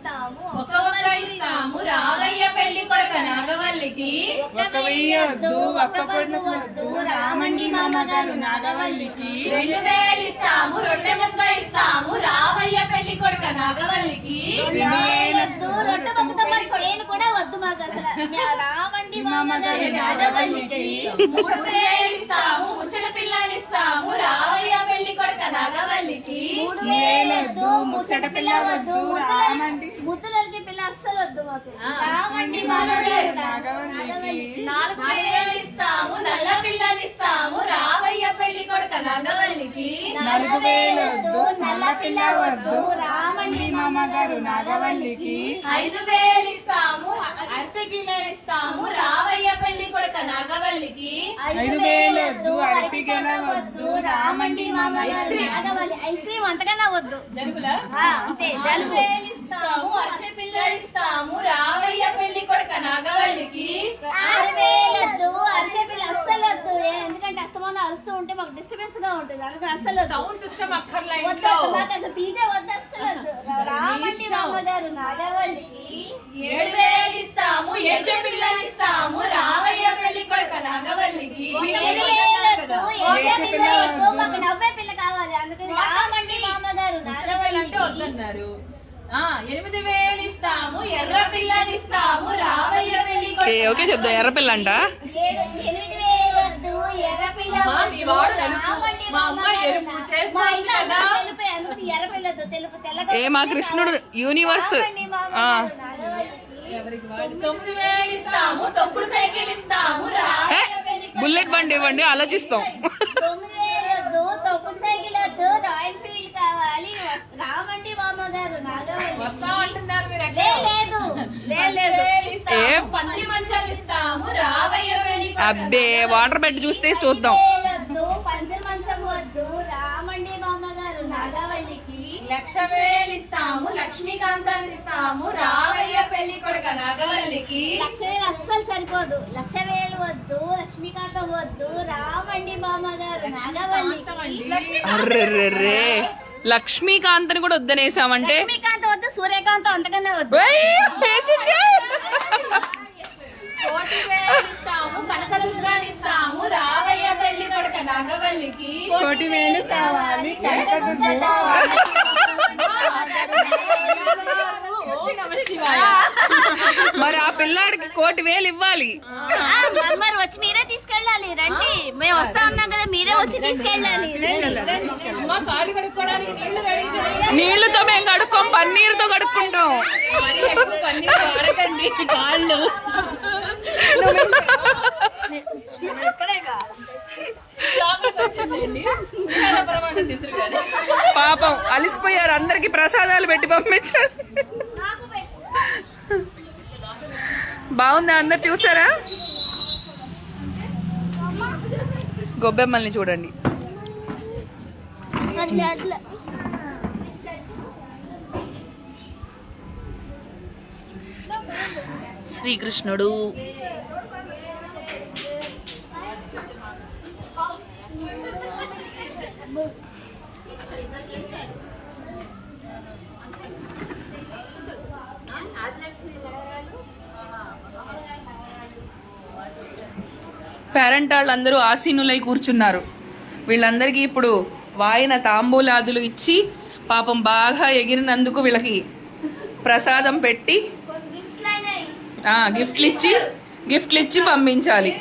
ఇస్తాము ఇస్తాము రావయ్య పెళ్లి కొడుక నాగవల్లికి. ఒక వెయ్యొద్దు ఒక్క పొన్ను వద్దు రామండి మామగారు నాగవల్లికి. 2000 ఇస్తాము రొట్టె ముక్క ఇస్తాము రావయ్య పెళ్లి కొడుక నాగవల్లికి. 2000 రొట్టె ముక్కతో మరి నేను కూడా వద్దు మాకు అసలు రామండి మామగారు నాగవల్లికి. 3000 ఇస్తాము ముచ్చట పిల్లని ఇస్తాము రావయ్య పెళ్లి కొడుక నాగవల్లికి. 3000 ముచ్చట పిల్ల వద్దు ముద్దులకి పిల్ల అస్సలు వద్దు మాకు రామండి మామగారు నాగవల్లికి. 4000 ఇస్తాము నల్ల పిల్లని ఇస్తాము రావయ్య పెళ్లి కొడుక నాగవల్లికి. 4000 నల్ల పిల్ల వద్దు రామండి మామగారు నాగవల్లికి. 5000 ఇస్తాము అరటి గిన్నె ఇస్తాము రావయ్య పెళ్లి కొడుక నాగవల్లికి. 5000 అరటి గిన్నె వద్దు రామండి మామగారు నాగవల్లి. ఐస్ క్రీమ్ అంతకన్నా వద్దు జరుగులా అంతే. 4000 ఇస్తాము అరటి పిల్ల ఇస్తాము రావయ్య పెళ్లి కొడుక నాగవల్లికి. 6000 అరిసే పిల్ల అస్సలు వద్దు ఎందుకంటే అస్తమానం అరుస్తూ ఉంటే మాకు డిస్టర్బెన్స్ గా ఉంటుంది అందుకని అస్సలు సౌండ్ సిస్టమ్ అక్కర్లేదు వద్దు మాకు అసలు పీజే వద్దు అస్సలు వద్దు రామండి మామగారు నాగవల్లికి. 7000 ఇస్తాము ఏడ్చే పిల్లని ఇస్తాము రావయ్య పెళ్లి కొడుక నాగవల్లికి. 7000 ఏడ్చే పిల్ల వద్దు మాకు నవ్వే పిల్ల కావాలి అందుకని రామండి మామగారు నాగవల్లికి. వద్దన్నారు. 8000 ఇస్తాము ఎర్ర పిల్లని ఇస్తాము రావయ్య పెళ్లి కొడుక. ఓకే చెప్తా ఎర్రపిల్ల అంట. 8000 వద్దు ఎర్ర పిల్ల రామండి తెలుపే అందుకని ఎర్ర పిల్ల వద్దు తెలుపు తెల్లగా ఏ మా కృష్ణుడు యూనివర్స్. 9000 ఇస్తాము తొక్కుడు సైకిల్ ఇస్తాము రావయ్య పెళ్లి కొడుక. బుల్లెట్ బండి ఇవ్వండి ఆలోచిస్తాం. 9000 వద్దు తొక్కుడు సైకిల్ వద్దు రాయల్ ఫీల్డ్ కావాలి రామండి మామగారు నాగవల్లి. వస్తామంటున్నారు మీరు. లేదు 10,000 ఇస్తాము పంది మంచం ఇస్తాము రావయ్య పెళ్లి కొడుక. అబ్బే వాటర్ బెడ్ చూస్తే చూద్దాం. 10,000 పందిరి మంచం వద్దు రామండి మామగారు నాగవల్లికి. 1,00,000 ఇస్తాము లక్ష్మీకాంతం ఇస్తాము రావయ్య పెళ్లి కొడుక నాగవల్లికి. 1,00,000 అస్సలు సరిపోదు 1,00,000 వద్దు లక్ష్మీకాంతం వద్దు రామండి మామగారు నాగవల్లికి. అర్రెర్రెర్రే లక్ష్మీకాంతని కూడా వద్దనేసామంటే లక్ష్మీకాంతం వద్దు సూర్యకాంతం అంతకన్నా వద్దు. 40,000 ఇస్తాము కనకదుర్గాని ఇస్తాము రావయ్య పెళ్లి కొడుక నాగవల్లికి. 1,000 కావాలి కనకదుర్గ కావాలి. మరి ఆ పిల్లాడికి 1,000 ఇవ్వాలి. మరి వచ్చి మీరే తీసుకెళ్ళాలి రండి మేము వస్తా ఉన్నాం కదా మీరే వచ్చి తీసుకెళ్ళాలి నీళ్లతో మేము కడుక్కోం పన్నీరుతో కడుక్కుంటాం. కాళ్ళు పాపం అలిసిపోయారు అందరికి ప్రసాదాలు పెట్టి పంపించారు. బాగుందా అందరు చూసారా గొబ్బెమ్మల్ని చూడండి. శ్రీకృష్ణుడు పేరెంట్ వాళ్ళందరూ ఆసీనులై కూర్చున్నారు. వీళ్ళందరికీ ఇప్పుడు వాయిన తాంబూలాదులు ఇచ్చి పాపం బాగా ఎగిరినందుకు వీళ్ళకి ప్రసాదం పెట్టి గిఫ్ట్లు ఇచ్చి పంపించాలి.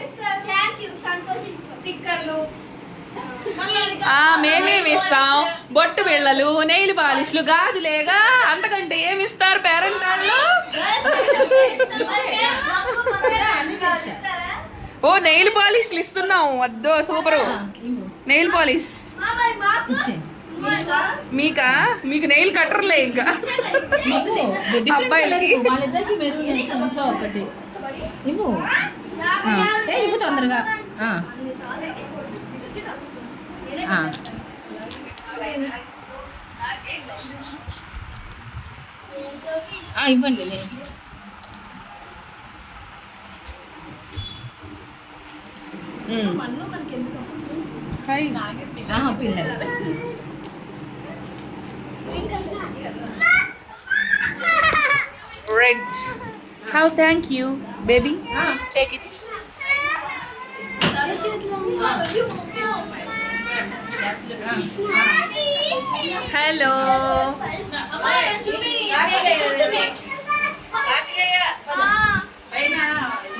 మేమేమి ఇస్తాం బొట్టు బిళ్ళలు నెయిల్ పాలిష్లు గాజులేగా అంతకంటే ఏమి ఇస్తారు పేరెంట్ వాళ్ళు. ఓ నెయిల్ పాలిష్లు ఇస్తున్నాం వద్దో సూపరు నెయిల్ పాలిష్ మీకా మీకు నెయిల్ కట్టర్లే ఇంకా అబ్బాయిలకి ఇవ్వు తొందరగా. ఇవ్వండి పిల్లలు bread. How thank you, baby. Take it. Hello.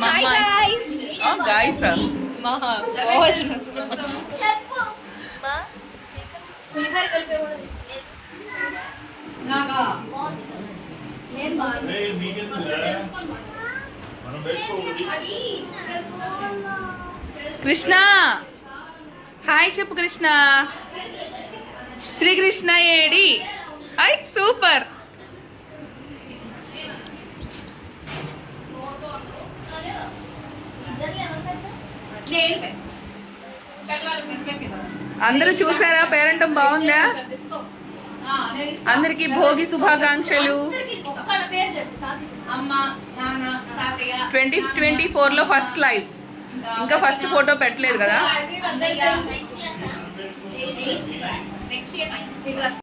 Hi guys. Oh guys. పులిహోర కలిపేవాడు నాగా నేను మనం వేసుకోకూడదు. కృష్ణ హాయ్ చెప్పు కృష్ణ. శ్రీకృష్ణ ఏడి. ఐ సూపర్. అందరూ చూసారా పేరెంటం బాగుందా? అందరికి భోగి శుభాకాంక్షలు. అమ్మ నాన్న తాతయ్య 2024 లో ఫస్ట్ లైవ్. ఇంకా ఫస్ట్ ఫోటో పెట్టలేదు కదా. Next year